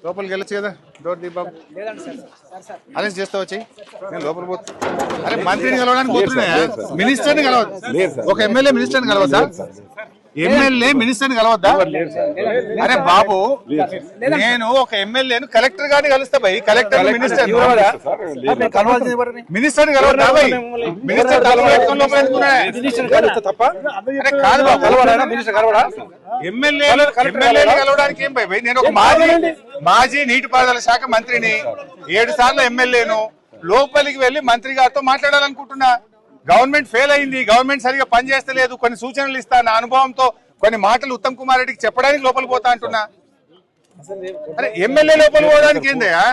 లోపలికి వెళ్ళొచ్చు కదా డోర్ దీ బాబు అరెస్ట్ చేస్తా వచ్చి నేను లోపల పోతా అరే మంత్రిని కలవడానికి పోతున్నాయా మినిస్టర్ని కలవద్దు ఒక ఎమ్మెల్యే మినిస్టర్ని కలవద్దా ఎమ్మెల్యే మినిస్టర్ని కలవద్దా అరే బాబు నేను ఒక ఎమ్మెల్యేను కలెక్టర్ గారిని కలుస్తా భయ్ కలెక్టర్ మినిస్టర్ మినిస్టర్ కలవద్దా భయ్ మినిస్టర్ కాదు ఎమ్మెల్యేలు కలవడానికి ఏం భయ్ నేను ఒక మాజీ నీటిపారుదల శాఖ మంత్రిని 7 సార్లు ఎమ్మెల్యేను లోపలికి వెళ్లి మంత్రి గారితో మాట్లాడాలనుకుంటున్నా గవర్నమెంట్ ఫెయిల్ అయింది గవర్నమెంట్ సరిగా పనిచేస్తలేదు కొన్ని సూచనలు ఇస్తా నా అనుభవంతో కొన్ని మాటలు ఉత్తమ్ కుమార్ రెడ్డికి చెప్పడానికి లోపలికి పోతా అంటున్నా అరే ఎమ్మెల్యే లోపలికి పోవడానికి ఏందయ్యా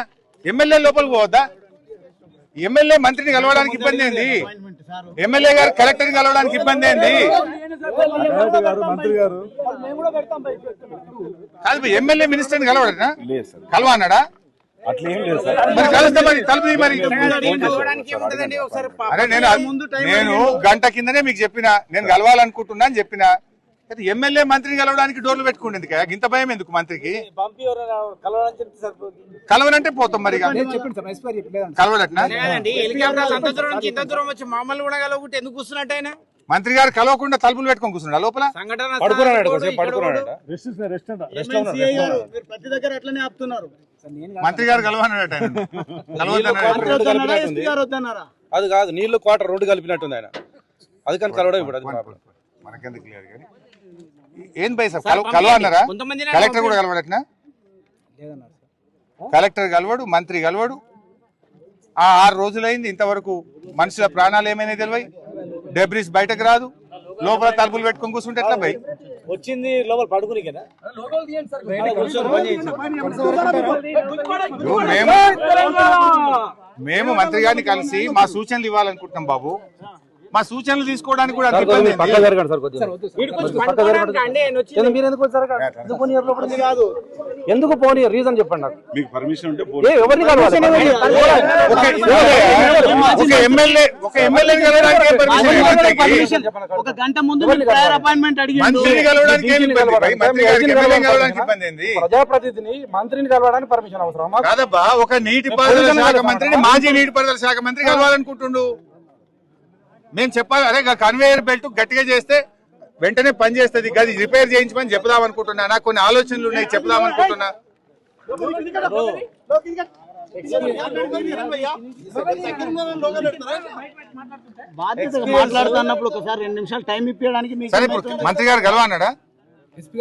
ఎమ్మెల్యే లోపలికి పోవద్దా ఎమ్మెల్యే మంత్రిని కలవడానికి ఇబ్బంది ఏంది ఎమ్మెల్యే గారు కలెక్టర్ని కలవడానికి ఇబ్బంది ఏంది కాదు ఎమ్మెల్యే మినిస్టర్ని కలవడనా కలవన్నాడా మరి కలుస్తా మరి తలుపు మరి అరే నేను గంట కిందనే మీకు చెప్పిన నేను కలవాలనుకుంటున్నా అని చెప్పిన ఎమ్మెల్యే మంత్రిని కలవడానికి డోర్లు పెట్టుకుంటుంది కదా ఇంత భయం ఎందుకు మంత్రికి కలవనంటే పోతాం మరి కలవడట్నా మంత్రి గారు కలవకుండా తలుపులు పెట్టుకొని కూర్చున్నాడు లోపల మంత్రి గారు కలవన్నాడట అది కాదు నీళ్లు క్వార్టర్ 2 కలిపినట్టుంది ఆయన అది కానీ కలవడం ఇప్పుడు మనకెందుకు క్లియర్ కానీ ఏం భయ సార్ కలవన్నారా కలెక్టర్ కూడా కలవడట్నా కలెక్టర్ కలవడు మంత్రి కలవడు 6 రోజులైంది ఇంతవరకు మనుషుల ప్రాణాలు ఏమైనా తెలివై డెబ్రిస్ బయటకు రాదు లోపల తలుపులు పెట్టుకొని కూర్చుంటే ఎట్లా భయ్ వచ్చింది లోపల పడుకుని కదా మేము మంత్రి గారిని కలిసి మా సూచనలు ఇవ్వాలనుకుంటున్నాం బాబు మా సూచనలు తీసుకోవడానికి కూడా ఎందుకు పోనీ రీజన్ చెప్పండి నాకు మీకు పర్మిషన్ ఉంటే ఒక గంట ముందు అపాయింట్మెంట్ ప్రజాప్రతినిధిని మంత్రిని కలవడానికి పర్మిషన్ అవసరం కాదబ్బా ఒక నీటిపారుదల శాఖ మంత్రిని మాజీ నీటిపారుదల శాఖ మంత్రి కలవాలనుకుంటుండు మేము చెప్పాలి అరే కన్వేయర్ బెల్ట్ గట్టిగా చేస్తే వెంటనే పని చేస్తుంది గది రిపేర్ చేయించమని చెప్దాం అనుకుంటున్నా నాకు కొన్ని ఆలోచనలు ఉన్నాయి చెప్దాం అనుకుంటున్నా మాట్లాడుతున్నప్పుడు ఒకసారి 2 నిమిషాలు టైం ఇప్పించడానికి మంత్రి గారు కలవన్నాడా ఎస్పీ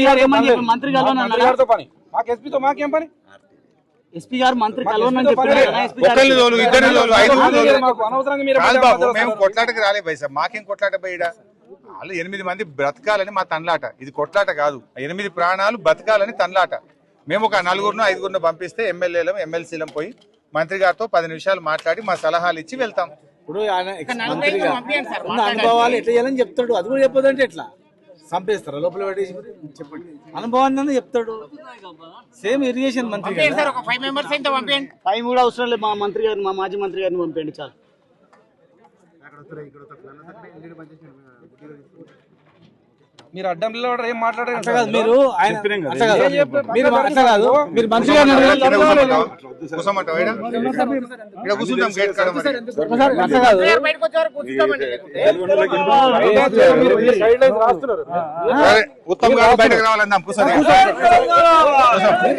గారు ఏమని చెప్పి మంత్రి కలవనన్నారా మాకేం పని ఎస్పీ గారు మంత్రి కలవనని మేము కొట్లాటకి రాలే భయ్ సార్ మాకేం కొట్లాట పోయిడా వాళ్ళు 8 మంది బ్రతకాలని మా తన్లాట ఇది కొట్లాట కాదు 8 ప్రాణాలు బతకాలని తన్లాట మేము ఒక 4-5 పంపిస్తే ఎమ్మెల్యేలం ఎమ్మెల్సీలం పోయి మంత్రి గారితో 10 నిమిషాలు మాట్లాడి మా సలహాలు ఇచ్చి వెళ్తాం ఇప్పుడు అనుభవాలు ఎట్లా చేయాలని చెప్తాడు అది కూడా చెప్పదంటే ఎట్లా చంపేస్తారా లోపల పెట్టేసి చెప్పండి అనుభవాన్ని చెప్తాడు సేమ్ ఇరిగేషన్ మంత్రి 5 కూడా అవసరం లేదు మా మంత్రి గారిని మా మాజీ మంత్రి గారిని పంపండి చాలు మీరు అడ్డంలో ఏం మాట్లాడారు మీరు మీరు అట్లా కాదు మీరు మంత్రి ఉత్తమ్ గారు బయటకు రావాలన్నా